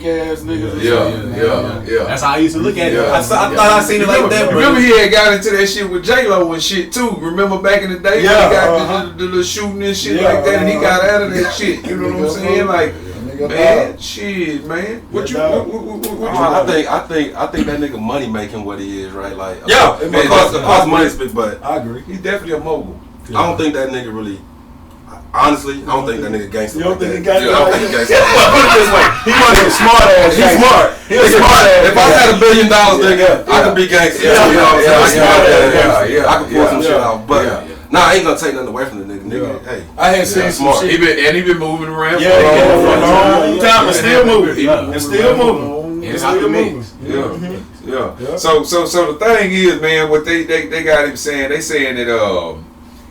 ass niggas. Yeah. That's how I used to look at it. I thought I seen it like that. Remember he had got into that shit with J-Lo and shit too. Remember back in the day when he got the little shooting and shit like that, and he got out of that shit. You know what I'm saying? Like, man, shit, man. What you? I think that nigga money making what he is, right? Like, because money speak, but I agree. He's definitely a mogul. I don't think that nigga really. Honestly, I don't think that nigga gangster. You don't think he gangster? gangster? I don't think he gangster. Put it this way, he wasn't a smart ass. He's smart. He's smart. If I had $1 billion, nigga, I could be gangster. I could pull some shit out. But I ain't gonna take nothing away from the nigga. Hey, I had seen smart. He been moving around for a long time and still moving. And still moving. It's out the mix. Yeah. So the thing is, man, what they got him saying, they saying that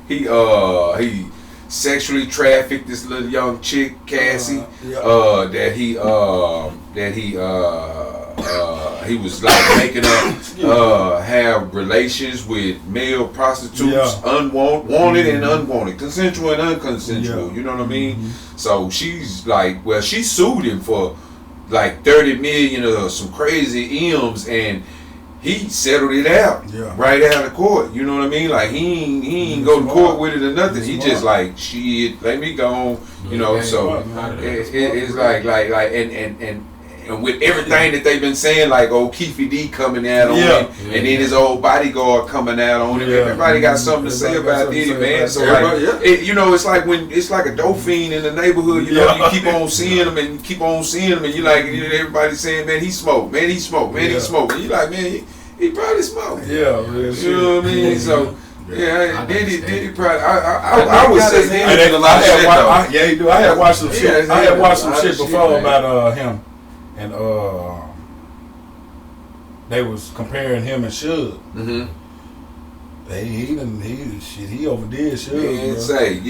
he sexually trafficked this little young chick, Cassie. That he was like making her have relations with male prostitutes, wanted and unwanted, consensual and unconsensual. You know what I mean? So she's like, well, she sued him for like 30 million or some crazy M's, and he settled it out right out of court. You know what I mean? Like he ain't go to court with it or nothing. He just like, shit, let me go on. You know, so it's like and with everything that they've been saying, like old Keefy D coming out on him, and then his old bodyguard coming out on him. Everybody got something to say about Diddy, man. So like, it's like when it's like a dope fiend in the neighborhood. You know, you keep on seeing him and keep on seeing him, and you like everybody saying, man, he smoked, man, he smoked, man, he smoked. And you like, man, he probably smoked. You know what I mean? So. Yeah, Diddy probably. I would say he did a lot of shit though. Yeah, he do. I had watched some shit. I had watched some shit before about him, and they was comparing him and Suge. He overdid Suge. Say I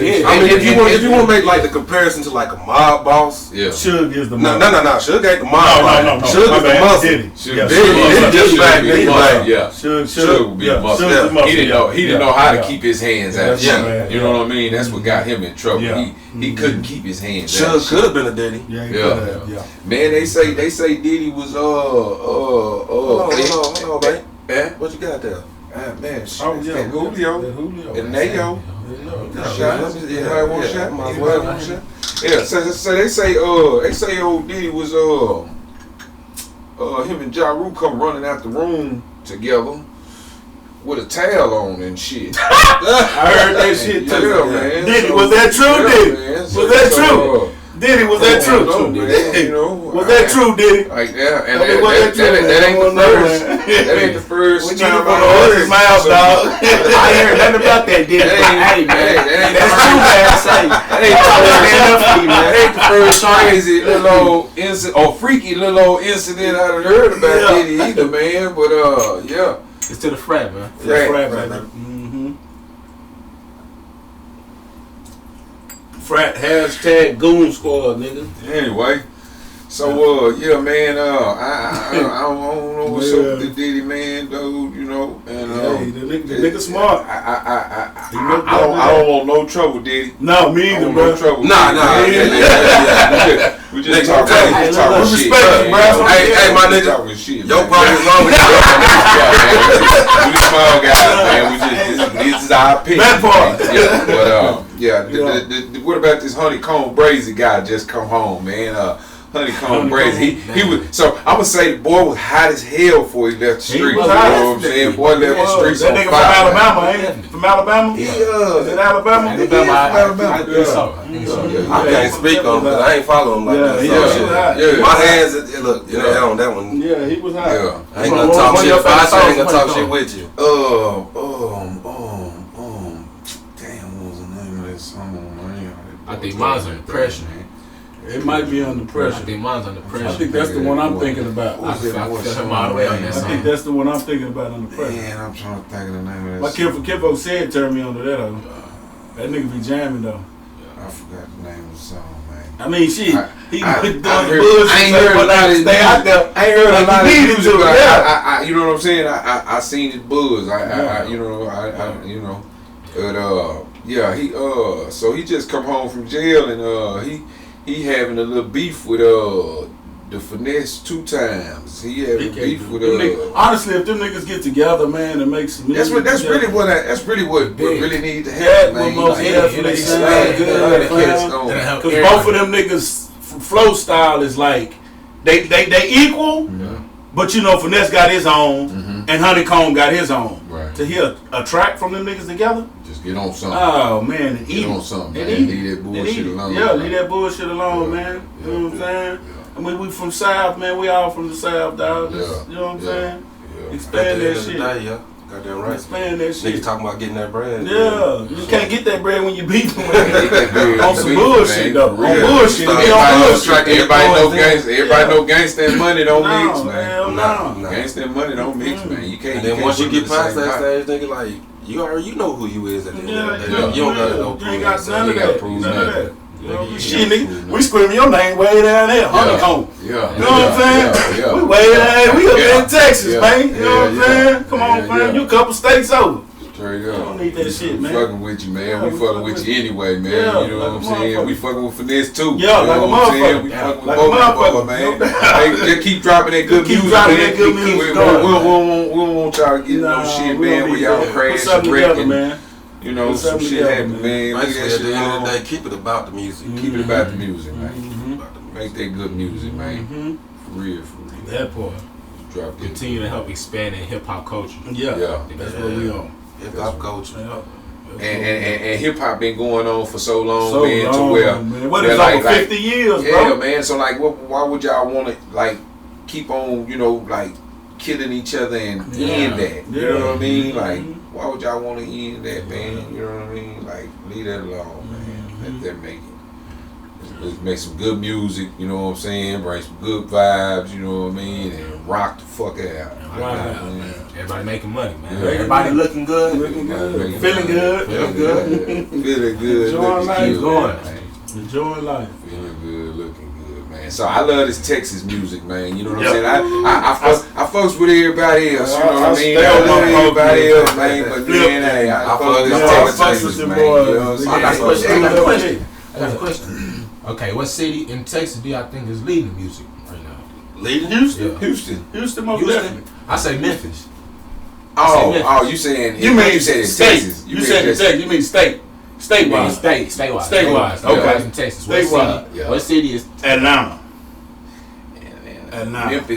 mean, if you want to make like the comparison to like a mob boss, Suge is the mob. No. Suge ain't the mob. No. Suge is the muscle. Suge would be a muscle. He didn't know how to keep his hands out. You know what I mean? That's what got him in trouble. He couldn't keep his hands out. Suge could have been a Diddy. Yeah. Man, they say Diddy was Hold on, man. What you got there? Man, shit. Julio. And Nayo. Shot. Yeah, so they say old Diddy was him and Ja Rule come running out the room together with a towel on and shit. I heard that shit too. Yeah, man. Diddy, was that true, Diddy? Was that true? Diddy, was that true? Was that true, Diddy? Like that, and that ain't the first. That ain't the first time I heard his mouth, dog. I ain't heard nothing about that, Diddy. Hey, man, that's true, man. That ain't the first crazy little old incident or freaky little old incident I done heard about Diddy either, man. But it's to the frat, man. Frat, man. Frat hashtag Goon Squad, nigga. Anyway, so yeah, man. I don't know what's up with the Diddy, man, dude. You know, and the nigga smart. I don't want no trouble, Diddy. No, me either, bro. No trouble. Nah. We just talk shit. Hey, my nigga. Talking shit. Your problem wrong with you. We the small guys, man. This is our opinion. That part. Yeah, but what about this Honeycomb Brazy guy just come home, man? Honeycomb Brazy. He was. So I'm gonna say the boy was hot as hell before he left the streets. You know what I'm saying? Boy left the streets on fire. That nigga from Alabama, ain't he? From Alabama? Is it Alabama? I think so. I can't speak on him because I ain't follow him like that. My hands, look, on that one. Yeah, he was hot. Yeah. I ain't gonna talk shit. I ain't gonna talk shit with you. Damn, what was the name of this song, man? I think mine's under pressure, man. It might be under pressure. I think mine's under pressure. I think that's the one I'm thinking about. I feel him all the way on that song. I think that's the one I'm thinking about under pressure. Man, I'm trying to think of the name of that. Like Kifo said, turn me on to that. That nigga be jamming though. I forgot the name of the song, man. I mean, he doing the buzz. I ain't heard a lot of stay out there. I ain't heard a lot of music. Yeah. You know what I'm saying? I seen his buzz. But he so he just come home from jail and he having a little beef with the Finesse 2 times. He having beef with honestly, if them niggas get together, man, and make some music. That's really what really need to happen, man. Because both of them niggas flow style is like they equal, but Finesse got his own and Honeycomb got his own. Right. To hear a track from them niggas together, just get on something. Oh man, and get on something, man. Leave that bullshit alone. Yeah, leave that bullshit alone, man. You know what I'm saying? I mean, we from South, man. We all from the South, dog. You know what I'm saying? Expand that shit. Goddamn right. Expand that shit. Niggas talking about getting that bread. Yeah, you can't get that bread when you beefing with it. On some bullshit though. On bullshit. Everybody know gangsta and money don't mix, man. No. Gangsta and money don't mix, man. You can't. And then once you get past that stage, nigga, like you know who you is at the end of the day. You don't gotta know. You ain't got none of that. None of that. Shit, nigga, we screaming your name way down there, Honeycomb. Yeah. You know what I'm saying? We way down. We up there in Texas, man. You know what I'm saying? Come on, man. You a couple states over. Straight up. I don't need that shit, man. We fucking with you, man. We fucking with you anyway, man. You know what I'm saying? We fucking with Finesse too. Yeah, like a motherfucker. We fucking with both motherfuckers, man. Just keep dropping that good music, man. We don't want y'all to get no shit, man. We y'all crash and wrecking, man. Some shit happen, man. At the end of the day, keep it about the music. Keep it about the music, man. Make that good music, man. For real. That part. Continue to help expand in hip hop culture. Yeah. That's what we on. Hip hop culture. And hip hop been going on for so long, man. To where, what is like 50 years, bro? Yeah, man. So like, why would y'all want to like keep on, like killing each other and end that? You know what I mean? Like, why would y'all want to end that, man? You know what I mean? Like, leave that alone, man. Let them make it. Let's make some good music, you know what I'm saying? Bring some good vibes, you know what I mean? And rock the fuck out. Everybody making money, man. Yeah. Everybody looking good. Feeling good. Feeling good. Enjoying life. Enjoying life. Feeling good, looking good, man. So I love this Texas music, man. You know what I'm saying? I fucks with everybody else, you know what I mean? I love everybody else, man. But man, hey, I fuck with Texas, man. You know what I'm saying? I got a question. Okay, what city in Texas do y'all think is leading music right now? Leading? Houston. Yeah. Houston, most definitely. I say Memphis. You saying? You mean state? Texas? You said Texas? You mean state? Statewide. Statewide. Okay. In Texas. Statewide. What city is Atlanta?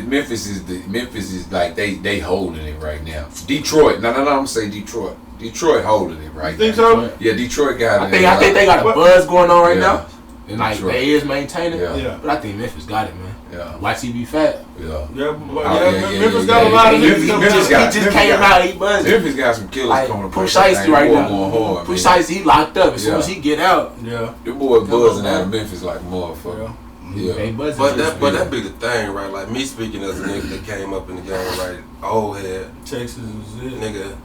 Memphis is like they holding it right now. Detroit. No, I'm gonna say Detroit. Detroit holding it right now. You think so? Yeah, Detroit got it. I think they got a buzz going on right now. And like they is maintaining. Yeah. But I think Memphis got it, man. Yeah. YTB Fat. Memphis got a lot of niggas. He just came out, he buzzing. Memphis got some killers coming. Push Icy right now. Push Icy, he locked up. As soon as he get out, the boy buzzing out of Memphis like a motherfucker. Yeah. But that be the thing, right? Like me speaking as a nigga that came up in the game, right? Old head. Texas is it. Nigga.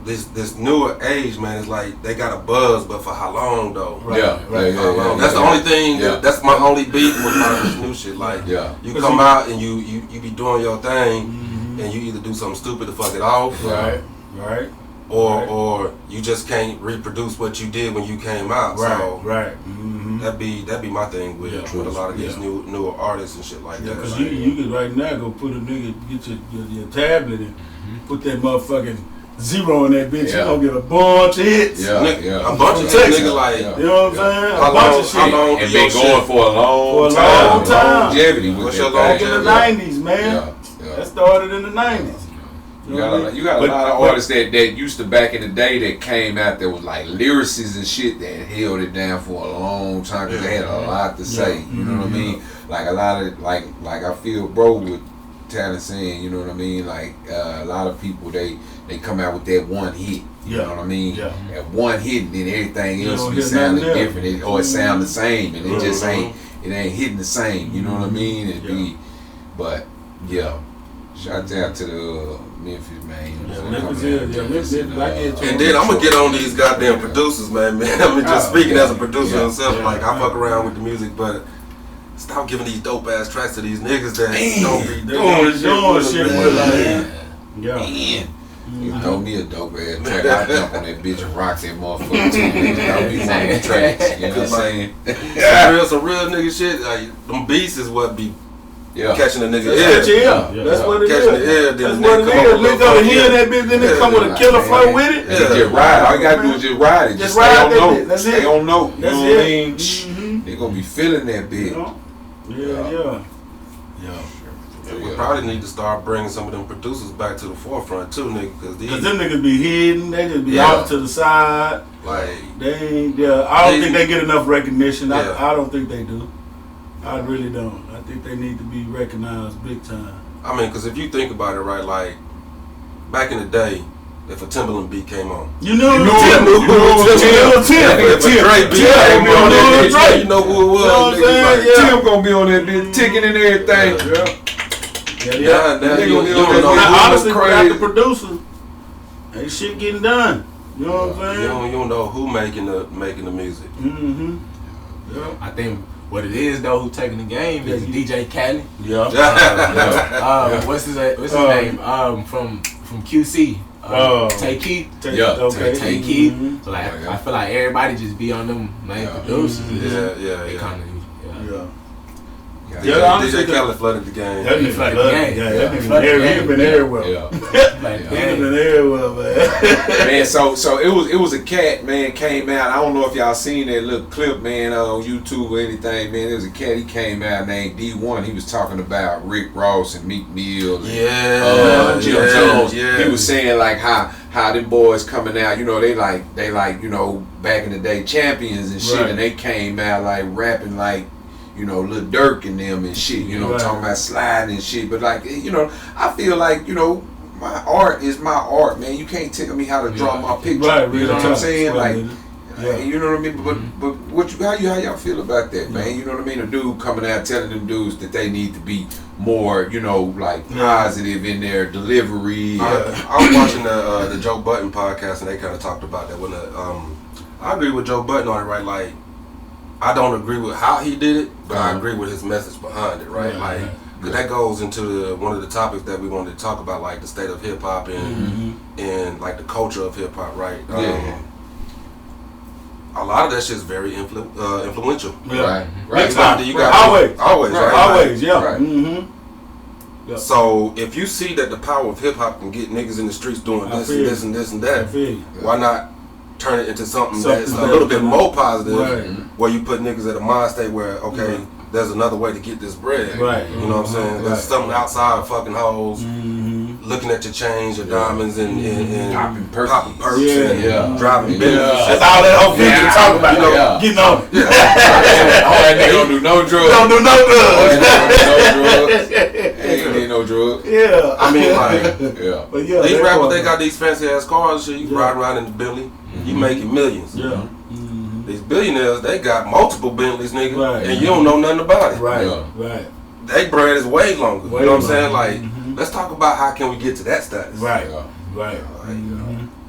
This newer age, man, is like they got a buzz, but for how long though? Right. That's the only thing. That's my only beef with this new shit. Like, you come out and you be doing your thing, and you either do something stupid to fuck it off, right, or you just can't reproduce what you did when you came out. So that'd be my thing with a lot of these newer artists and shit like that. Because you could right now go put a nigga, get your tablet and put that motherfucking 0 in that bitch, you gonna get a bunch of hits. A bunch of hits, nigga, like, you know what I'm saying? A bunch of shit. And been going for a long time. Longevity. What's your back in the 90s, man. That started in the 90s. You got a lot of artists that used to back in the day that came out that was like lyricists and shit that held it down for a long time because they had a lot to say. You know what I mean? Like a lot of like I feel bro with Talent saying, you know what I mean? Like a lot of people they come out with that one hit. You know what I mean? That one hit and then everything else be sounding different or it sound the same and it just ain't hitting the same. You know what I mean? But shout out to the Memphis, man. Memphis. And then I'm gonna get on these goddamn producers, man. I mean, just speaking as a producer himself, like I fuck around with the music, but stop giving these dope ass tracks to these niggas that don't be doing shit with You throw me a dope ass track, I jump on that bitch and rock that motherfucker too. That'll be one of the tracks. You know what I'm saying? Some real nigga shit. Like, them beats is what be catching a nigga ear. That's what it is. Catching the ear. That's what it is. Nigga go to hear that bitch, then they come with a killer flow with it. Yeah. Just ride. All you gotta do is just ride it. Just stay on note. That's it. Stay on note. You know what I mean? They gonna be feeling that bitch. Yeah. We probably need to start bringing some of them producers back to the forefront too, nigga. Because them niggas be hidden, they just be off to the side. Like they ain't. I don't think they get enough recognition. I don't think they do. I really don't. I think they need to be recognized big time. I mean, because if you think about it, right, like back in the day, if a Timberland beat came on, you know Tim. If a Drake beat came on that bitch, you know who it was. You know what I'm saying? Tim gonna be on that bitch, ticking and everything. Honestly, without the producer, ain't shit getting done. You know what I'm saying? You don't know who making the music. I think what it is though, who taking the game is DJ Khaled. What's his name? From QC. Take Keith. Take Keith. So like, I feel like everybody just be on them main producers. DJ Khaled flooded the game. That nigga flooded the game. He been everywhere. Been everywhere, man. Man, so it was a cat, man, came out. I don't know if y'all seen that little clip, man, on YouTube or anything, man. There was a cat, he came out named D1. He was talking about Rick Ross and Meek Mill and Jim Jones. He was saying like how them boys coming out, you know, they like, you know, back in the day champions and shit, and they came out like rapping like, you know, Lil Durk and them and shit, you know, talking about sliding and shit. But like, you know, I feel like, you know, my art is my art, man. You can't tell me how to draw my picture. You know what I'm saying? Like, you know what I mean? But how y'all feel about that, man? You know what I mean? A dude coming out telling them dudes that they need to be more, you know, like positive in their delivery. I was watching the Joe Budden podcast and they kind of talked about that. When I agree with Joe Budden on it, right? Like, I don't agree with how he did it, but I agree with his message behind it, right? Cause that goes into one of the topics that we wanted to talk about, like the state of hip hop and like the culture of hip hop, right? A lot of that shit is very influential. Right. Always, yeah. Right. So if you see that the power of hip hop can get niggas in the streets doing this and this and this and that, why not turn it into something that's a little bit more positive, where you put niggas at a mind state where, okay, there's another way to get this bread. You know what I'm saying? There's something outside of fucking hoes, looking at your chains, your diamonds, and popping perks and driving Bentleys. That's all that whole thing you talk about. You know, getting on. They don't do no drugs. Don't do no drugs. Ain't need no drugs. I mean, like, but these rappers, they got these fancy ass cars and shit. You ride around in the Bentley, you making millions. These billionaires, they got multiple Bentleys, nigga, and you don't know nothing about it. Right. They bread is way longer. You know what I'm saying? Like, let's talk about how can we get to that status. Right.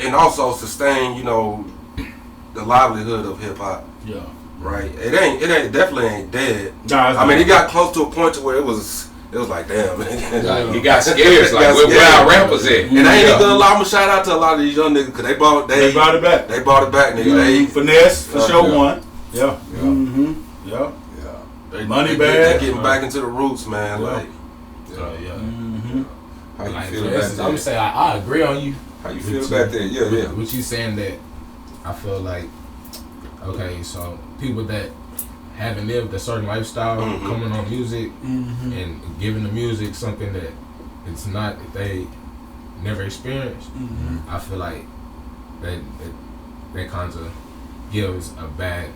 And also sustain, you know, the livelihood of hip hop. Right. It definitely ain't dead. I mean, it got close to a point to where it was like, damn, man. He got scared. Like, where our rappers at? And I ain't even gonna allow them a shout out to a lot of these young niggas because they brought it back. They brought it back, nigga. They finesse for sure one. Money bag. They getting back into the roots, man. Like, how you like, feel about that? I'm gonna say I agree on you. How you feel about that? What you saying that I feel like, okay, so people that haven't lived a certain lifestyle, coming on music and giving the music something that it's not that they never experienced, I feel like that kind of gives a bad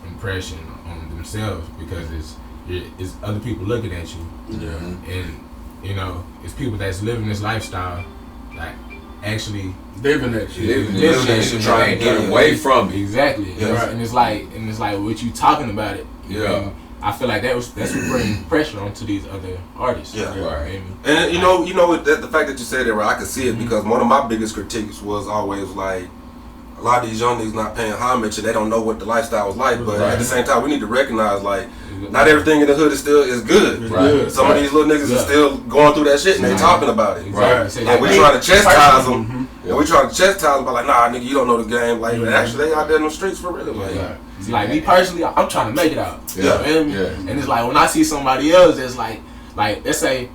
impression on themselves because it's other people looking at you, and you know it's people that's living this lifestyle, like actually living that shit, trying to get away from it. Exactly. And it's like what you talking about it. And I feel like that's what brings pressure onto these other artists. And you know the fact that you said that, right? I can see it because one of my biggest critiques was always like, a lot of these young niggas not paying homage and they don't know what the lifestyle was like. But at the same time, we need to recognize like not everything in the hood is good. Some of these little niggas are still going through that shit and they talking about it. And we trying to chastise them And we trying to chastise about like, nah, nigga, you don't know the game. Like, actually, they out there in the streets for real. Like me personally, I'm trying to make it out. Yeah. You feel me? And it's like when I see somebody else that's like let's say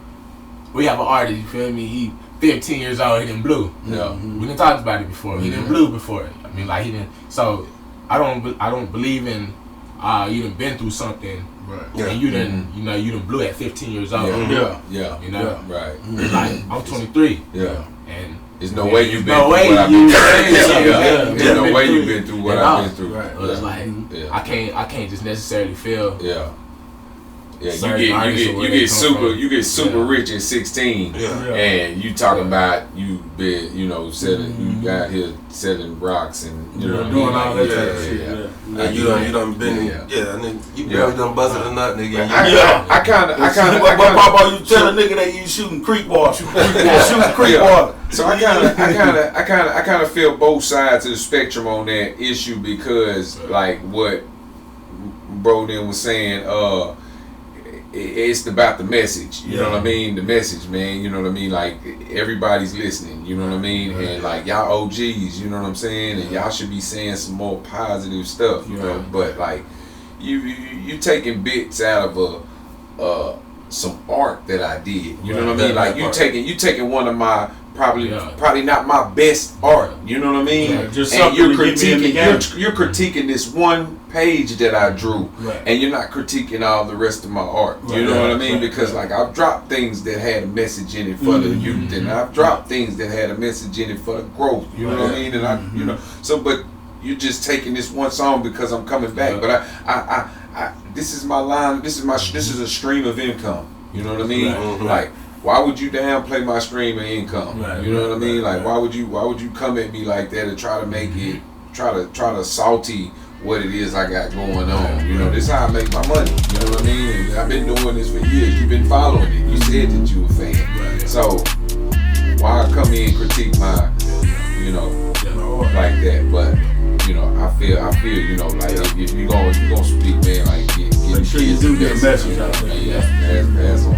we have an artist, you feel me? He 15 years old, he done blew. Yeah. We done talked about it before. He done blew before. I mean, like he didn't. So I don't believe in you done been through something. Right. And you done you done blew at 15 years old. Yeah. You know. Right. It's like I'm 23. Yeah. And there's no way you've been through what I've been through. There's no way you've been through what I've been through. Right. It's like I can't just necessarily feel. Yeah, you get super rich at 16, and you talking about you been selling, you got here selling rocks and doing all that type of shit. And you done been you barely done busted a nut, nigga. I kind of Papa, you tell a nigga that you shooting creek water, shooting creek water. So I kind of feel both sides of the spectrum on that issue because like what bro then was saying, it's about the message, you know what I mean? The message, man, you know what I mean? Like everybody's listening, you know what I mean? And like y'all OGs, you know what I'm saying? And y'all should be saying some more positive stuff, you know. But like you taking bits out of some art that I did, you know what I mean? Like you taking one of my probably not my best art, you know what I mean? Yeah, just and you're critiquing critiquing this one page that I drew, and you're not critiquing all the rest of my art. You know what I mean? Because like I've dropped things that had a message in it for the youth, and I've dropped things that had a message in it for the growth. You know what I mean? And but you're just taking this one song because I'm coming back. But I this is my line. This is a stream of income. You know what I mean? Like. Why would you downplay my stream of income? You know what I mean? Like why would you come at me like that and try to make it try to salty what it is I got going on? You know, this is how I make my money. You know what I mean? And I've been doing this for years. You've been following it. You said that you a fan. So why come in and critique my like that? But I feel like if you gonna speak, man, like make sure you do get a message out there. That's on.